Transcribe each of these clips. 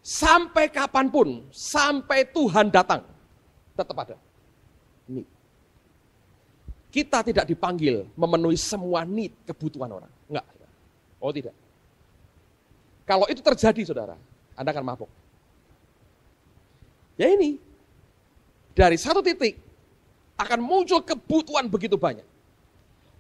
Sampai kapanpun, sampai Tuhan datang, tetap ada. Need. Kita tidak dipanggil memenuhi semua need, kebutuhan orang. Enggak. Oh tidak. Kalau itu terjadi, saudara, Anda akan mabuk. Ya ini, dari satu titik akan muncul kebutuhan begitu banyak.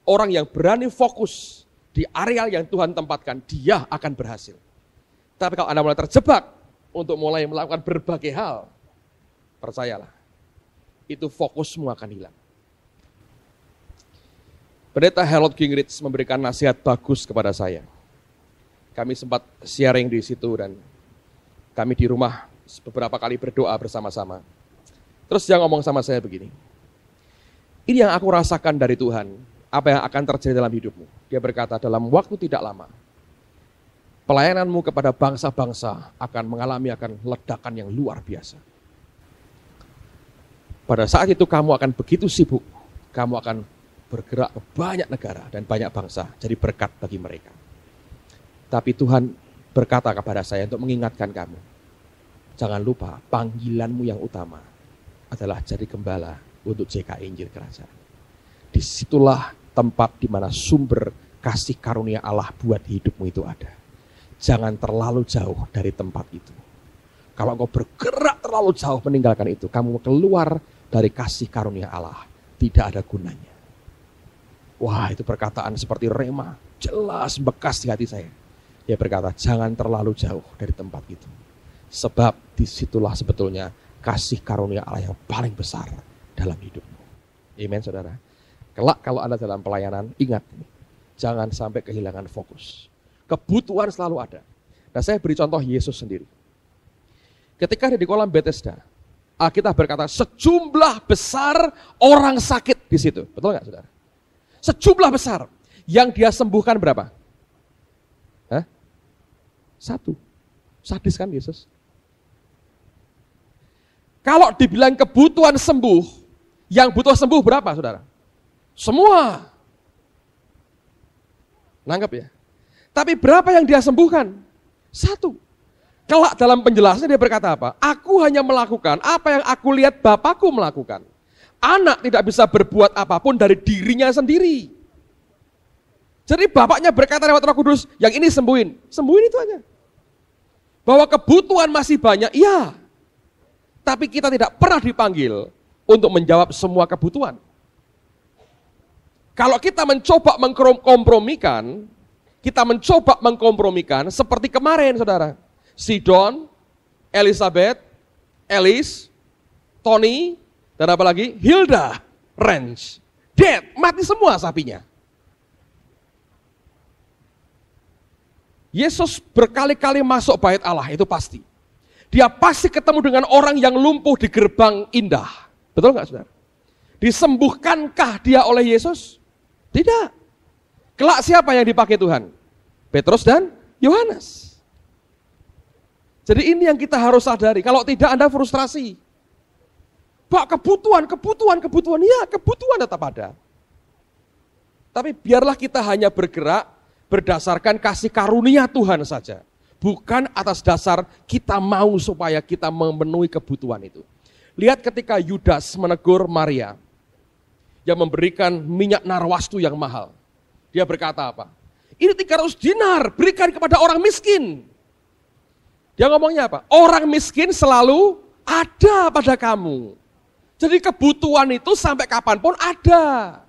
Orang yang berani fokus di area yang Tuhan tempatkan, dia akan berhasil. Tapi kalau Anda mulai terjebak untuk mulai melakukan berbagai hal, percayalah, itu fokusmu akan hilang. Pendeta Harold Gingrich memberikan nasihat bagus kepada saya. Kami sempat sharing di situ dan kami di rumah beberapa kali berdoa bersama-sama. Terus dia ngomong sama saya begini, ini yang aku rasakan dari Tuhan, apa yang akan terjadi dalam hidupmu. Dia berkata, dalam waktu tidak lama, pelayananmu kepada bangsa-bangsa akan mengalami ledakan yang luar biasa. Pada saat itu kamu akan begitu sibuk, kamu akan bergerak ke banyak negara dan banyak bangsa, jadi berkat bagi mereka. Tapi Tuhan berkata kepada saya untuk mengingatkan kamu, jangan lupa panggilanmu yang utama adalah jadi gembala untuk JKI Injil Kerajaan. Disitulah tempat di mana sumber kasih karunia Allah buat hidupmu itu ada. Jangan terlalu jauh dari tempat itu. Kalau engkau bergerak terlalu jauh meninggalkan itu, kamu keluar dari kasih karunia Allah, tidak ada gunanya. Wah, itu perkataan seperti rema, jelas bekas di hati saya. Dia berkata, jangan terlalu jauh dari tempat itu. Sebab disitulah sebetulnya kasih karunia Allah yang paling besar dalam hidupmu. Amen, saudara. Kelak kalau Anda dalam pelayanan, ingat, jangan sampai kehilangan fokus. Kebutuhan selalu ada. Nah, saya beri contoh Yesus sendiri. Ketika dia di kolam Bethesda, Alkitab berkata sejumlah besar orang sakit di situ. Betul nggak, saudara? Sejumlah besar. Yang dia sembuhkan berapa? Hah? 1. Sadis kan Yesus? Kalau dibilang kebutuhan sembuh, yang butuh sembuh berapa, saudara? Semua. Nangkep ya? Tapi berapa yang dia sembuhkan? 1. Kelak dalam penjelasannya dia berkata apa? Aku hanya melakukan apa yang aku lihat Bapakku melakukan. Anak tidak bisa berbuat apapun dari dirinya sendiri. Jadi bapaknya berkata lewat Roh Kudus, yang ini sembuhin. Sembuhin itu aja. Bahwa kebutuhan masih banyak, iya. Tapi kita tidak pernah dipanggil untuk menjawab semua kebutuhan. Kalau kita mencoba mengkompromikan seperti kemarin, saudara. Sidon, Elizabeth, Elis, Tony, dan apa lagi? Hilda, Ranch, dead, mati semua sapinya. Yesus berkali-kali masuk bait Allah, itu pasti. Dia pasti ketemu dengan orang yang lumpuh di gerbang indah. Betul nggak, saudara? Disembuhkankah dia oleh Yesus? Tidak. Kelak siapa yang dipakai Tuhan? Petrus dan Yohanes. Jadi ini yang kita harus sadari. Kalau tidak, Anda frustrasi. Pak, kebutuhan, ya kebutuhan tetap ada. Tapi biarlah kita hanya bergerak berdasarkan kasih karunia Tuhan saja. Bukan atas dasar kita mau supaya kita memenuhi kebutuhan itu. Lihat ketika Yudas menegur Maria, yang memberikan minyak narwastu yang mahal. Dia berkata apa? Ini 300 dinar, berikan kepada orang miskin. Dia ngomongnya apa? Orang miskin selalu ada pada kamu. Jadi kebutuhan itu sampai kapanpun ada.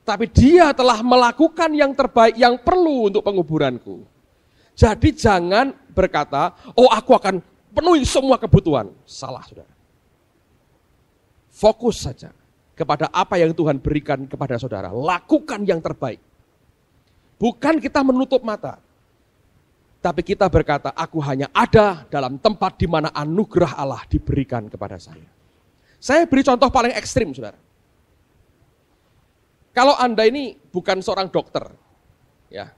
Tapi dia telah melakukan yang terbaik yang perlu untuk penguburanku. Jadi jangan berkata, oh aku akan penuhi semua kebutuhan. Salah, saudara. Fokus saja kepada apa yang Tuhan berikan kepada saudara. Lakukan yang terbaik. Bukan kita menutup mata. Tapi kita berkata, aku hanya ada dalam tempat di mana anugerah Allah diberikan kepada saya. Saya beri contoh paling ekstrim, saudara. Kalau Anda ini bukan seorang dokter, ya,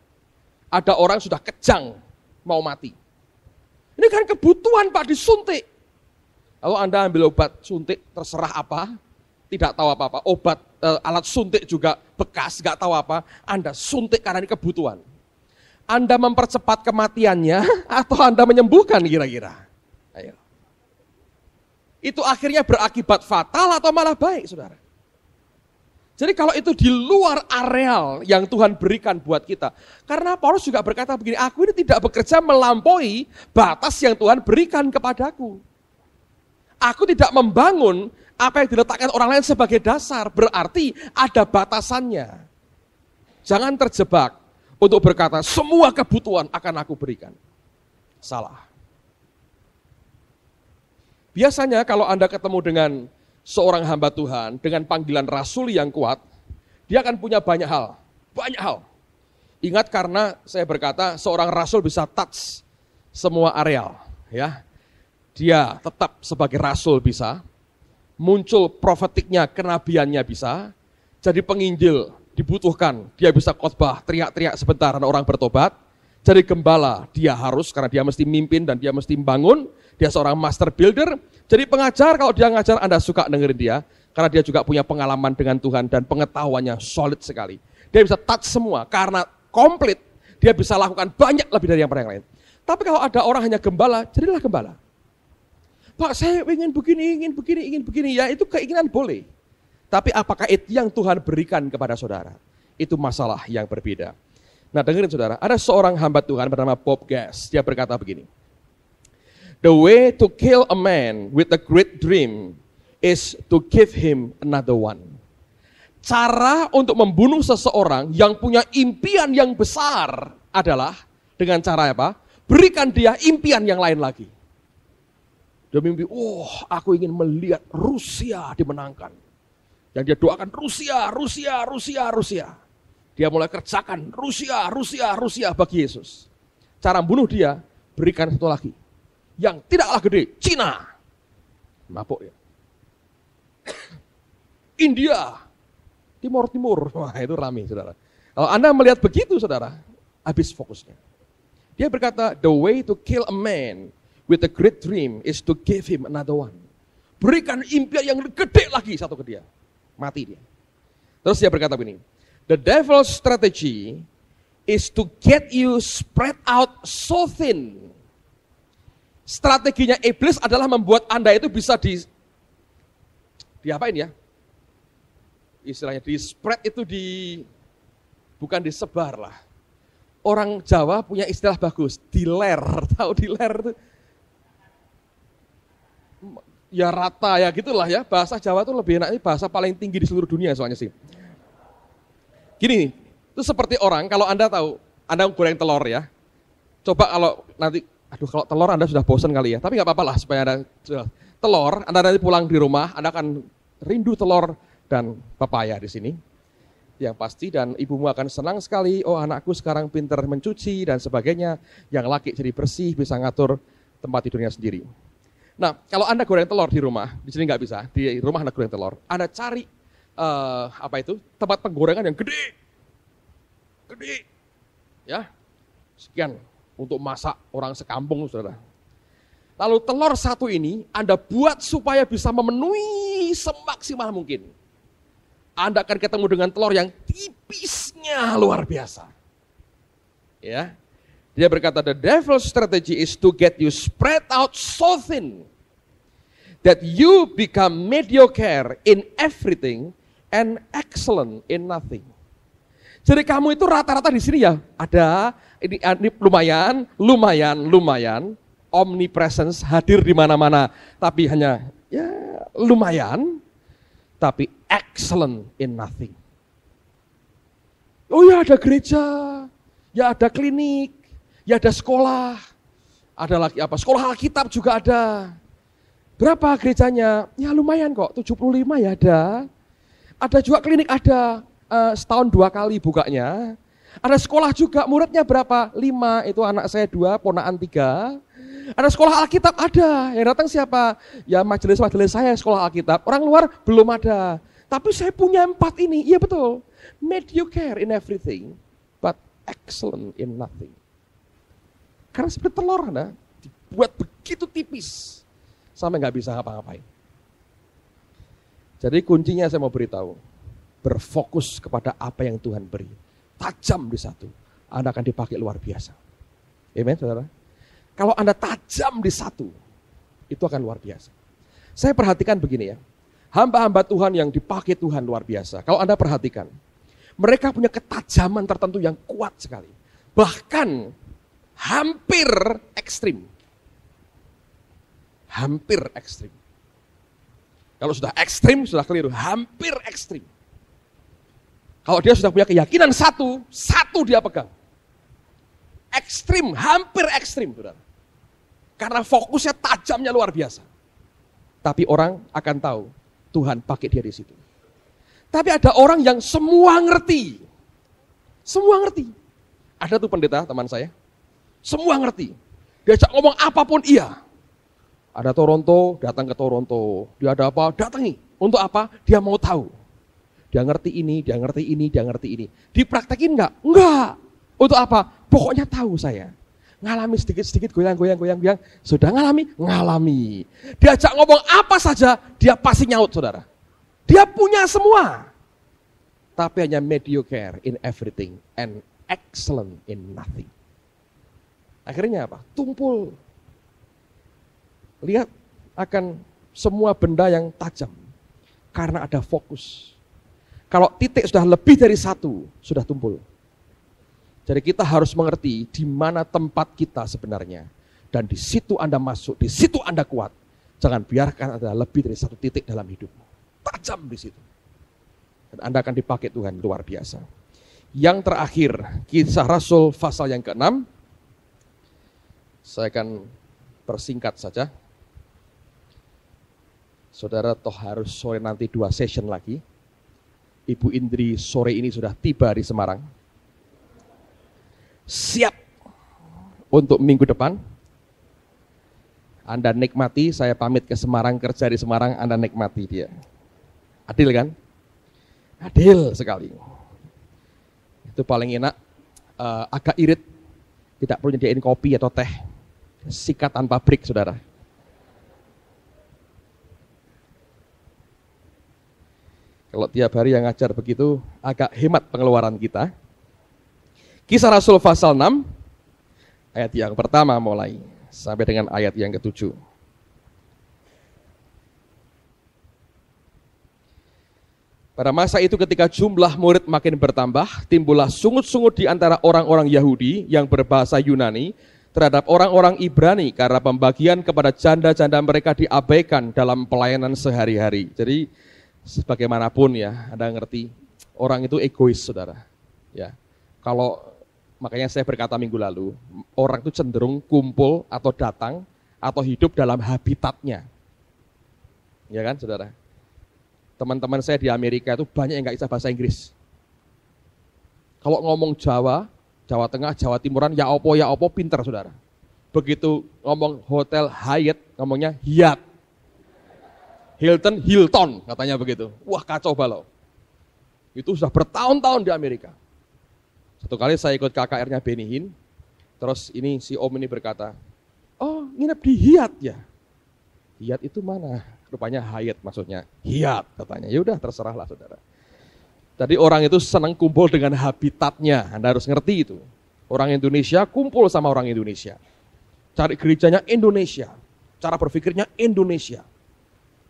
ada orang sudah kejang, mau mati. Ini kan kebutuhan Pak, disuntik. Lalu Anda ambil obat suntik, terserah apa, tidak tahu apa-apa. Obat, alat suntik juga bekas, gak tahu apa. Anda suntik karena ini kebutuhan. Anda mempercepat kematiannya atau Anda menyembuhkan kira-kira? Ayo. Itu akhirnya berakibat fatal atau malah baik, saudara? Jadi kalau itu di luar areal yang Tuhan berikan buat kita. Karena Paulus juga berkata begini, aku ini tidak bekerja melampaui batas yang Tuhan berikan kepadaku. Aku tidak membangun apa yang diletakkan orang lain sebagai dasar, berarti ada batasannya. Jangan terjebak untuk berkata, semua kebutuhan akan aku berikan. Salah. Biasanya kalau Anda ketemu dengan seorang hamba Tuhan dengan panggilan rasuli yang kuat, dia akan punya banyak hal. Banyak hal. Ingat karena saya berkata seorang rasul bisa touch semua areal. Ya. Dia tetap sebagai rasul bisa, muncul profetiknya, kenabiannya bisa, jadi penginjil dibutuhkan, dia bisa khotbah, teriak-teriak sebentar ada orang bertobat, jadi gembala dia harus karena dia mesti mimpin dan dia mesti membangun, dia seorang master builder. Jadi pengajar, kalau dia ngajar Anda suka dengerin dia, karena dia juga punya pengalaman dengan Tuhan dan pengetahuannya solid sekali. Dia bisa touch semua, karena komplit, dia bisa lakukan banyak lebih dari yang lain. Tapi kalau ada orang hanya gembala, jadilah gembala. Pak, saya ingin begini, ya itu keinginan boleh. Tapi apakah itu yang Tuhan berikan kepada saudara? Itu masalah yang berbeda. Nah dengerin saudara, ada seorang hamba Tuhan bernama Bob Gass, dia berkata begini. The way to kill a man with a great dream is to give him another one. Cara untuk membunuh seseorang yang punya impian yang besar adalah dengan cara apa? Berikan dia impian yang lain lagi. Dia mimpi, aku ingin melihat Rusia dimenangkan. Yang dia doakan Rusia. Dia mulai kerjakan Rusia bagi Yesus. Cara membunuh dia, berikan satu lagi. Yang tidaklah gede, Cina. Mabuk ya. India, Timur. Wah itu rame saudara. Kalau Anda melihat begitu saudara, habis fokusnya. Dia berkata, the way to kill a man with a great dream is to give him another one. Berikan impian yang gede lagi satu ke dia. Mati dia. Terus dia berkata begini, the devil's strategy is to get you spread out so thin. Strateginya iblis adalah membuat Anda itu bisa diapain ya? Istilahnya di spread itu bukan disebar lah. Orang Jawa punya istilah bagus, diler. Tahu diler itu? Ya rata ya gitulah ya. Bahasa Jawa itu lebih enak, ini bahasa paling tinggi di seluruh dunia soalnya sih. Gini, itu seperti orang kalau Anda tahu, Anda goreng telur ya. Coba kalau nanti kalau telur Anda sudah bosan kali ya, tapi nggak apa-apa lah supaya Anda telur, Anda nanti pulang di rumah, Anda akan rindu telur dan pepaya di sini. Yang pasti dan ibumu akan senang sekali, anakku sekarang pintar mencuci dan sebagainya, yang laki jadi bersih, bisa ngatur tempat tidurnya sendiri. Nah, kalau Anda goreng telur di rumah, di sini nggak bisa, di rumah Anda goreng telur, Anda cari tempat penggorengan yang gede, ya, sekian. Untuk masak orang sekampung, saudara. Lalu telur satu ini Anda buat supaya bisa memenuhi semaksimal mungkin. Anda akan ketemu dengan telur yang tipisnya luar biasa. Ya, dia berkata, the devil's strategy is to get you spread out so thin that you become mediocre in everything and excellent in nothing. Jadi kamu itu rata-rata di sini ya, ada ini lumayan, omnipresence hadir di mana-mana, tapi hanya ya lumayan, tapi excellent in nothing. Oh ya ada gereja, ya ada klinik, ya ada sekolah, ada lagi apa? Sekolah Alkitab juga ada. Berapa gerejanya? Ya lumayan kok, 75 ya ada. Ada juga klinik ada. Setahun 2 kali bukanya. Ada sekolah juga, muridnya berapa? 5, itu anak saya 2, ponakan 3. Ada sekolah Alkitab ada, yang datang siapa? Ya majelis-majelis saya sekolah Alkitab, orang luar belum ada. Tapi saya punya 4 ini, iya betul. Mediocre in everything, but excellent in nothing. Karena seperti telur Anda, dibuat begitu tipis, sampai nggak bisa ngapa-ngapain. Jadi kuncinya saya mau beritahu, berfokus kepada apa yang Tuhan beri. Tajam di satu, Anda akan dipakai luar biasa. Amen, saudara. Kalau Anda tajam di satu, itu akan luar biasa. Saya perhatikan begini ya, hamba-hamba Tuhan yang dipakai Tuhan luar biasa. Kalau Anda perhatikan, mereka punya ketajaman tertentu yang kuat sekali. Bahkan hampir ekstrim. Hampir ekstrim. Kalau sudah ekstrim, sudah keliru. Hampir ekstrim. Kalau dia sudah punya keyakinan satu dia pegang. Ekstrim, hampir ekstrim, saudara. Karena fokusnya tajamnya luar biasa. Tapi orang akan tahu, Tuhan pakai dia di situ. Tapi ada orang yang semua ngerti. Semua ngerti. Ada tuh pendeta teman saya. Semua ngerti. Diajak ngomong apapun iya. Ada Toronto, datang ke Toronto. Dia ada apa, datangi. Untuk apa? Dia mau tahu. Dia ngerti ini, dia ngerti ini, dia ngerti ini. Dipraktekin enggak? Enggak. Untuk apa? Pokoknya tahu saya. Ngalami sedikit-sedikit goyang. Sudah ngalami. Diajak ngomong apa saja, dia pasti nyaut, saudara. Dia punya semua. Tapi hanya mediocre in everything and excellent in nothing. Akhirnya apa? Tumpul. Lihat akan semua benda yang tajam. Karena ada fokus. Kalau titik sudah lebih dari satu, sudah tumpul. Jadi kita harus mengerti di mana tempat kita sebenarnya. Dan di situ Anda masuk, di situ Anda kuat. Jangan biarkan ada lebih dari satu titik dalam hidupmu. Tajam di situ. Dan Anda akan dipakai Tuhan luar biasa. Yang terakhir, Kisah Rasul pasal yang ke-6. Saya akan persingkat saja. Saudara toh harus sore nanti 2 session lagi. Ibu Indri sore ini sudah tiba di Semarang. Siap untuk minggu depan. Anda nikmati, saya pamit ke Semarang, kerja di Semarang, Anda nikmati dia. Adil kan? Adil sekali. Itu paling enak, agak irit, tidak perlu nyediain kopi atau teh. Sikat tanpa break, saudara. Kalau tiap hari yang ngajar begitu, agak hemat pengeluaran kita. Kisah Rasul pasal 6, ayat yang pertama mulai, sampai dengan ayat yang ke-7. Pada masa itu ketika jumlah murid makin bertambah, timbullah sungut-sungut di antara orang-orang Yahudi yang berbahasa Yunani terhadap orang-orang Ibrani karena pembagian kepada janda-janda mereka diabaikan dalam pelayanan sehari-hari. Jadi sebagaimanapun ya, Anda ngerti, orang itu egois, saudara. Ya, kalau makanya saya berkata minggu lalu, orang itu cenderung kumpul atau datang atau hidup dalam habitatnya. Ya kan, saudara? Teman-teman saya di Amerika itu banyak yang nggak bisa bahasa Inggris. Kalau ngomong Jawa, Jawa Tengah, Jawa Timuran, ya opo pinter, saudara. Begitu ngomong hotel Hyatt, ngomongnya Hyatt. Hilton, katanya begitu. Wah, kacau balau. Itu sudah bertahun-tahun di Amerika. Satu kali saya ikut KKR-nya Benny Hinn, terus ini si Om ini berkata, oh nginep di Hyatt ya? Hyatt itu mana? Rupanya Hyatt maksudnya, Hyatt katanya. Ya udah terserahlah, saudara. Jadi orang itu senang kumpul dengan habitatnya, Anda harus ngerti itu. Orang Indonesia kumpul sama orang Indonesia. Cari gerejanya Indonesia, cara berpikirnya Indonesia.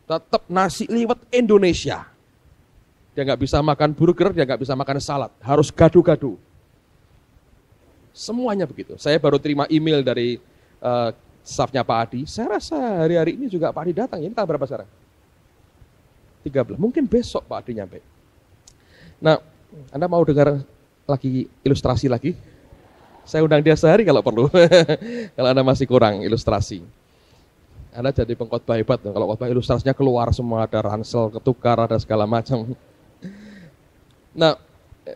Tetap nasi liwet Indonesia. Dia nggak bisa makan burger, dia nggak bisa makan salad, harus gado-gado. Semuanya begitu. Saya baru terima email dari staffnya Pak Adi. Saya rasa hari-hari ini juga Pak Adi datang. Ini tanggal berapa sekarang? 13. Mungkin besok Pak Adi nyampe. Nah, Anda mau dengar lagi ilustrasi lagi? Saya undang dia sehari kalau perlu. Kalau Anda masih kurang ilustrasi. Anda jadi pengkhotbah hebat. Kalau khotbah ilustrasinya keluar semua, ada ransel, ketukar, ada segala macam. Nah,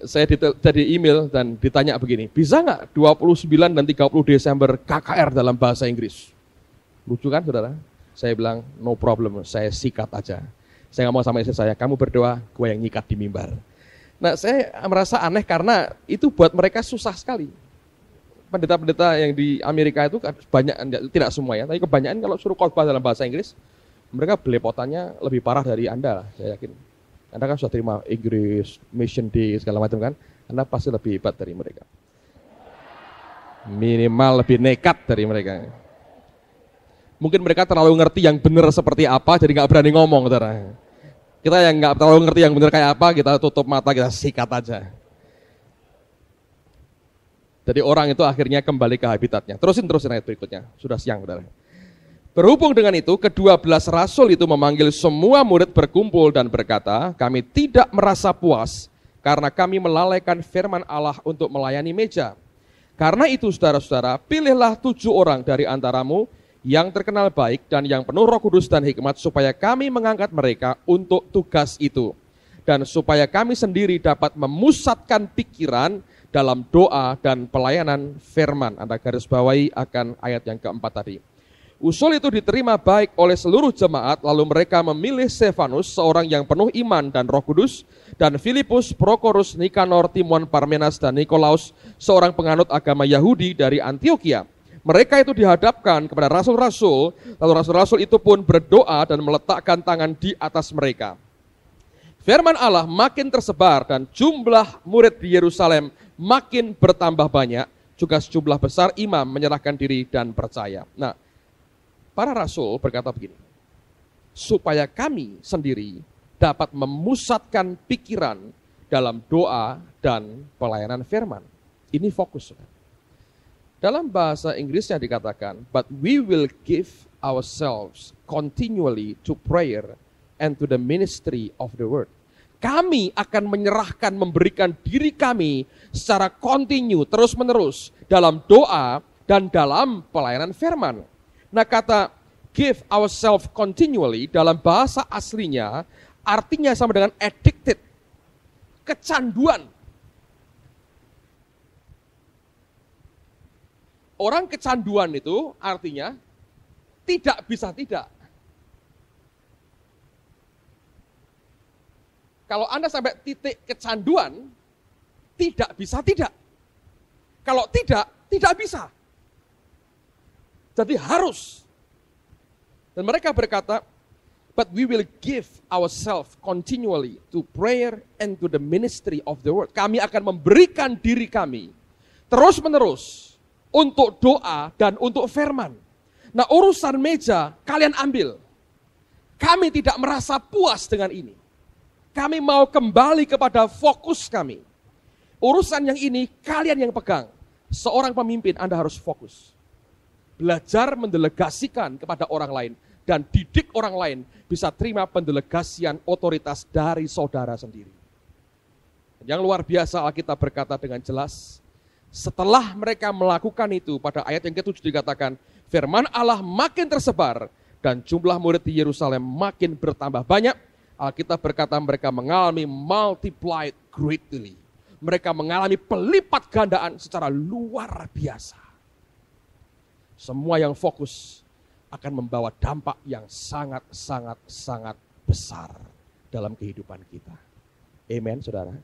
saya jadi email dan ditanya begini, bisa nggak 29 dan 30 Desember KKR dalam bahasa Inggris? Lucu kan, saudara? Saya bilang, no problem, saya sikat aja. Saya ngomong sama istri saya, kamu berdoa, gue yang nyikat di mimbar. Nah, saya merasa aneh karena itu buat mereka susah sekali. Pendeta-pendeta yang di Amerika itu banyak, tidak semua ya, tapi kebanyakan kalau suruh khotbah dalam bahasa Inggris, mereka belepotannya lebih parah dari Anda, saya yakin. Anda kan sudah terima Inggris, Mission Day, segala macam kan, Anda pasti lebih hebat dari mereka. Minimal lebih nekat dari mereka. Mungkin mereka terlalu ngerti yang benar seperti apa, jadi nggak berani ngomong, saudara. Kita yang nggak terlalu ngerti yang benar kayak apa, kita tutup mata, kita sikat aja. Jadi orang itu akhirnya kembali ke habitatnya. Terusin ayat berikutnya, sudah siang, saudara. Berhubung dengan itu, ke-12 rasul itu memanggil semua murid berkumpul dan berkata, kami tidak merasa puas karena kami melalaikan firman Allah untuk melayani meja. Karena itu saudara-saudara, pilihlah 7 orang dari antaramu yang terkenal baik dan yang penuh Roh Kudus dan hikmat, supaya kami mengangkat mereka untuk tugas itu. Dan supaya kami sendiri dapat memusatkan pikiran dalam doa dan pelayanan firman. Anda garis bawahi akan ayat yang keempat tadi. Usul itu diterima baik oleh seluruh jemaat, lalu mereka memilih Stefanus, seorang yang penuh iman dan Roh Kudus, dan Filipus, Prokorus, Nikanor, Timon, Parmenas, dan Nikolaus, seorang penganut agama Yahudi dari Antioquia. Mereka itu dihadapkan kepada rasul-rasul, lalu rasul-rasul itu pun berdoa dan meletakkan tangan di atas mereka. Firman Allah makin tersebar dan jumlah murid di Yerusalem makin bertambah banyak, juga sejumlah besar imam menyerahkan diri dan percaya. Nah, para rasul berkata begini, supaya kami sendiri dapat memusatkan pikiran dalam doa dan pelayanan firman. Ini fokus. Dalam bahasa Inggrisnya dikatakan, but we will give ourselves continually to prayer and to the ministry of the word. Kami akan menyerahkan, memberikan diri kami secara kontinu, terus-menerus dalam doa dan dalam pelayanan firman. Nah, kata give ourselves continually dalam bahasa aslinya artinya sama dengan addicted, kecanduan. Orang kecanduan itu artinya tidak bisa tidak. Kalau Anda sampai titik kecanduan, tidak bisa tidak. Kalau tidak, tidak bisa. Jadi harus. Dan mereka berkata, but we will give ourselves continually to prayer and to the ministry of the word. Kami akan memberikan diri kami terus-menerus untuk doa dan untuk firman. Nah, urusan meja kalian ambil. Kami tidak merasa puas dengan ini. Kami mau kembali kepada fokus kami. Urusan yang ini kalian yang pegang. Seorang pemimpin Anda harus fokus. Belajar mendelegasikan kepada orang lain dan didik orang lain bisa terima pendelegasian otoritas dari saudara sendiri. Yang luar biasa, Alkitab berkata dengan jelas, setelah mereka melakukan itu, pada ayat yang ke-7 dikatakan, firman Allah makin tersebar dan jumlah murid di Yerusalem makin bertambah banyak. Alkitab berkata mereka mengalami multiplied greatly. Mereka mengalami pelipat gandaan secara luar biasa. Semua yang fokus akan membawa dampak yang sangat besar dalam kehidupan kita. Amen, saudara.